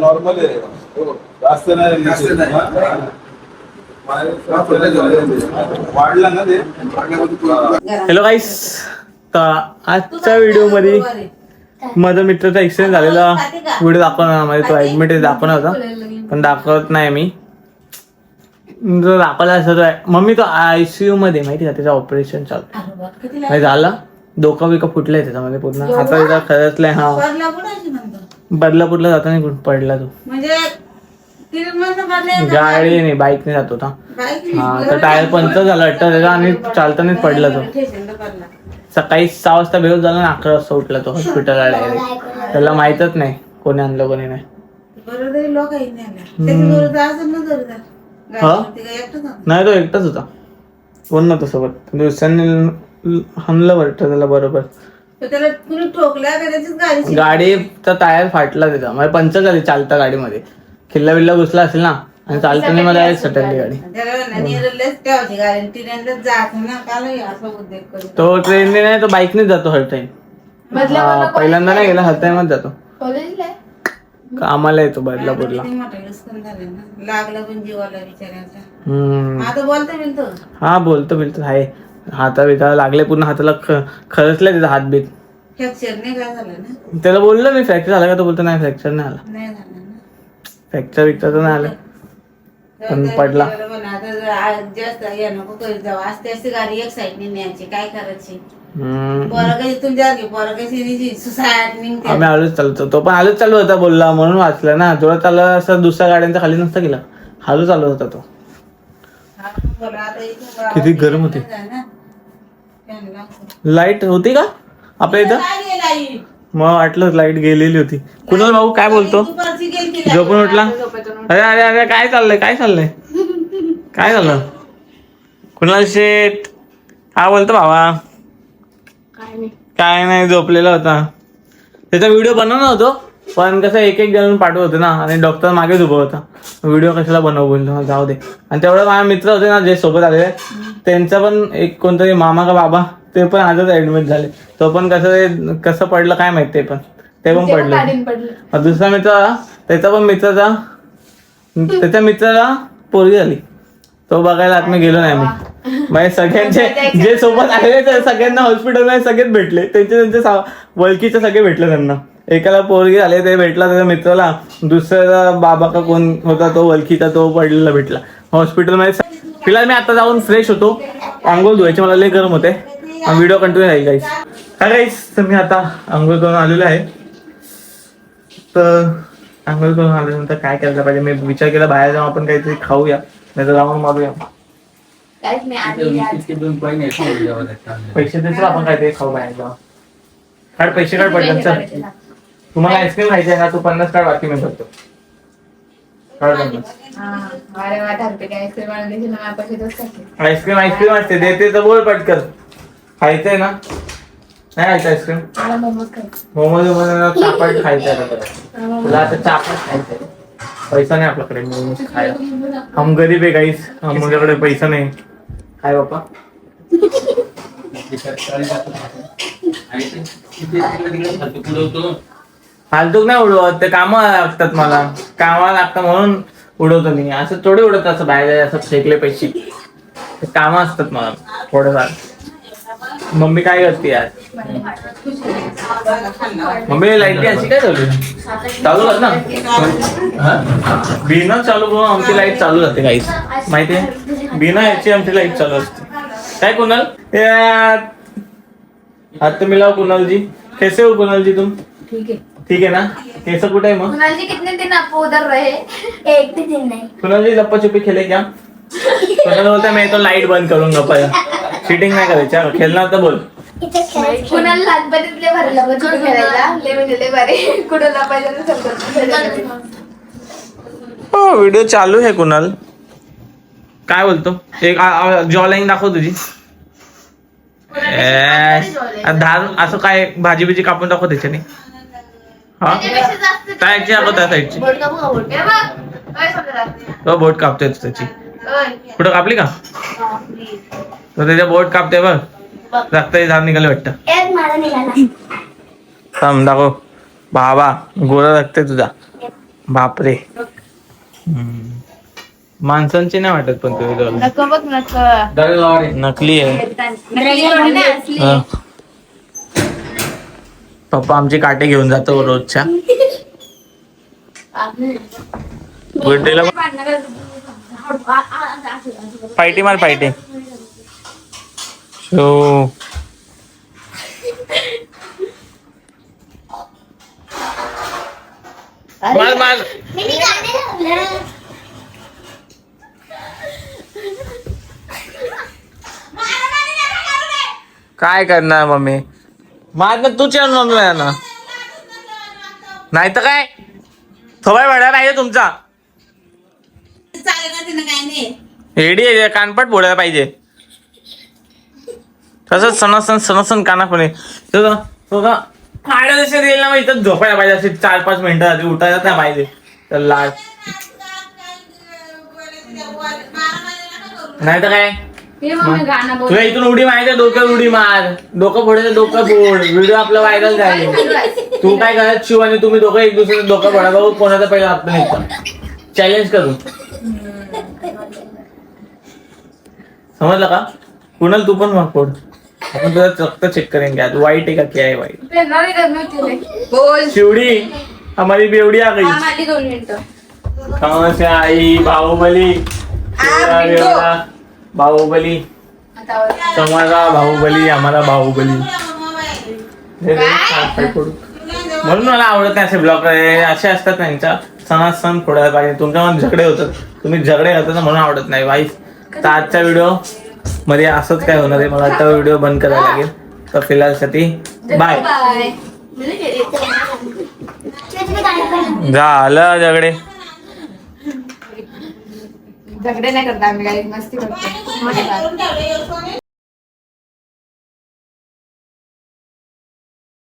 Normal आहे जास्त नाही वाढला ना ते. हॅलो गाईस, तर आजच्या व्हिडिओ मध्ये माझा मित्राचा ऍक्सिडेंट झालेला व्हिडिओ दाखवणार, म्हणजे तो ऍडमिट दाखवणार होता पण दाखवत नाही मी. जर दाखवला असं तर मम्मी तो ICU मध्ये माहिती का, त्याचं ऑपरेशन चालू झालं, डोका बिका फुटलाय त्याच्यामध्ये पूर्ण, हाताला खरचलाय. हा बदलापूरला जाताना पडला तो, गाडीने बाईकने जात होता. हा तर टायर पंक्चर झाला वाटतं त्याचा आणि चालतानाच पडला तो. सकाळी 6 वाजता बेहोश झाला आणि 11 वाजता उठला तो हॉस्पिटलला डायरेक्ट. त्याला माहितच नाही कोणी आणलं कोणी नाही. नाही तो एकटाच होता, कोण नव्हतं सोबत. दुसऱ्यांनी हमलं वाटतं त्याला बरोबर. गाडीचा टायर फाटला त्याचा, म्हणजे पंक्चर झाली चालता गाडीमध्ये. खिल्ला बिल्ला घुसला असेल ना आणि चालताना मला डायरेक्ट सटकली गाडी. तो ट्रेनने नाही, तो बाईकनेच जातो हर टाइम. पहिल्यांदा नाही गेला, हर टाइमच जातो. कामाला येतो बदलापूरला. हा बोलतो बिलतो आहे. हाता बिता लागले पूर्ण, हाताला खरचलाय त्याचा हात बीत. त्याला बोललो मी फ्रॅक्चर झाला का, तो बोलतो नाही फ्रॅक्चर नाही आला. फ्रॅक्चर विक्चर तर नाही आलं पण पडला. आम्ही आलोच चालतो, तो पण आलोच चालू होता बोलला म्हणून वाचला ना. जोरात चालला असं दुसऱ्या गाड्यांचा खाली नसता गेला, हालू चालू होता तो. किती गरम होती. लाईट होती का आपल्या इथं? मग वाटलं लाईट गेलेली होती. कुणाल भाऊ काय बोलतो? झोपून उठला? अरे अरे अरे काय चाललंय, काय चाललंय, काय झालं? कुणाल शेठ काय बोलतो भावा? काय नाही, झोपलेला होता. त्याचा व्हिडिओ बनवणार होतो पण कसं एक एक जण पाठवत होते ना आणि डॉक्टर मागेच उभा होता. व्हिडिओ कशाला बनवू बोलतो, जाऊ दे. आणि तेवढं माझे मित्र होते ना जे सोबत आलेले, त्यांचा पण एक कोणतरी मामा का बाबा, ते पण आजच ऍडमिट झाले. तो पण कसं पडलं काय माहित, ते पण पडलं. दुसरा मित्र त्याचा पण त्याच्या मित्राला पोरगी झाली, तो बघायला आत मी गेलो नाही. म्हणजे सगळ्यांचे जे सोबत आले ते सगळ्यांना हॉस्पिटलमध्ये सगळेच भेटले, त्यांचे वळखीचे सगळे भेटले त्यांना. एकाला पोरगी झाले ते भेटला त्याच्या मित्राला, दुसऱ्याला बाबा का कोण होता तो वळखीचा, तो पडलेला भेटला हॉस्पिटलमध्ये. फिलहाल मी आता जाऊन फ्रेश होतो, आंघोळ धुवायची, मला लय गरम होते. व्हिडिओ कंटिन्यू राहील गाईस. हाय गाईस, तर मी आता आंघोळ करून आलेलो आहे. तर आंघोळ करून आल्यानंतर काय करायला पाहिजे, मी विचार केला बाहेर जाऊन आपण काहीतरी खाऊया, नाही तर जाऊन मारूया. पैसे देतो आपण काहीतरी खाऊ बाहेर जाऊन. काढ पैसे, काढ पडलं. चल तुम्हाला आईस्क्रीम खायची आहे ना, तू 50 काढ, बाकी मी करतो. आईस्क्रीम आईस्क्रीम असते, देते तर बोल पटकन. खायचंय ना? नाही खायचं आईस्क्रीम? मोमोज चापट खायचंय तुला, आता चापट खायचंय. पैसा नाही आपल्याकडे मोमोज खायला, हम गरीब आहे गाईस, माझ्याकडे पैसा नाही. काय बाप्पा फालतूक नाही उडवत, ते कामाला लागतात, मला कामाला लागतं म्हणून उडवतो मी. असं थोडे उडवत असं बाहेर असं फेकले पैसे, कामं असतात मला थोडेफार. मम्मी काय करते यार? मम्मी लाईट अशी काय चालू कर ना, बिना चालू करून आमची लाईट चालू जाते काहीच माहितीये, बिना याची आमची लाईट चालू असते. काय कुणाल हाथ मिलाओ कुणाल जी. कैसे हो कुणाल जी तुम? ठीक है ना. कैसा कुठे आहे मग? कुणाल जी कितने दिन आपको उधर रहे? 1 भी दिन नहीं. कुणाल जी लप्पा छुपी खेले क्या? कुणाल बोलता मैं तो लाईट बंद करूंगा, पण चीटिंग नाही करायची, खेळणार तर बोल. कुणाल लहानपणीतले भरलं लप्पा छुपी खेळायला, लय भारी. कुणाला पाहिजे व्हिडिओ चालू आहे. कुणाल काय बोलतो? एक जॉ लाईन दाखव तुझी. असं काय भाजी बिजी कापून दाखव त्याच्याने. हा काय त्या साईडची बोट कापतोय त्याची. कुठं कापली का? तर त्याच्या बोट कापते बघ. रक्ताची धार निघाली वाटतं. एक मला निघाला. थांब दाखव. बाबा गोळा रक्त तुझा. बापरे. माणसांची नाही वाटत पण तुम्ही नको बघ नको. नकली आहे. रेडी ना असली. हा. पप्पा आमचे काटे घेऊन जातो रोजच्या. बर्थडेला पायटी मार पायटी. शो मार मार. मी गाणे लावलं. काय करणार मम्मी. मार ना तू चल मम्मी ना. नाही तर काय थोडा वेळा पाहिजे तुमचा. हेडी आहे कानपट बोलायला पाहिजे. तसंच सणासण सणासण कानापणे खायला जसे देईल ना मग इथं झोपायला पाहिजे. असे 4-5 मिनिटं आधी उठायला नाही पाहिजे. तर लाड नाही तर काय. तुला इथून उडी मारायचं डोक्यात उडी मार. डोकं फोडायचं डोकं फोड. व्हिडिओ आपला व्हायरल जाईल. तू काय करत शिव आणि तुम्ही दोघं एक दुसऱ्याचं डोकं फोडा बघू कोणाचं पहिलं आपलं निघतं. चॅलेंज करू. समजलं का. कुणाल तू पण मग फोड. आपण तुझा रक्त चेक करेंगे आज वाईट आहे का क्या है वाईट. बोल. शिवडी हमारी बेवडी आ गई. आली 2 मिनिटं. कहाँ से आई बाहुबली. बेवडा, बाहुबली तुम्हारा बाहुबली आम्हाला बाहुबली. म्हणून मला आवडत नाही असे ब्लॉग असे असतात त्यांच्या सणात सण फोडायला पाहिजे. तुमच्यामध्ये झगडे होतात. तुम्ही झगडे करता ना म्हणून आवडत नाही वाईफ. तर आजच्या व्हिडिओ मध्ये असंच काय होणार आहे. मला आता व्हिडिओ बंद करायला लागेल. तर फिलहालसाठी बाय. झालं झगडे. झगडे नाही करता आम्ही काही मस्ती करतो.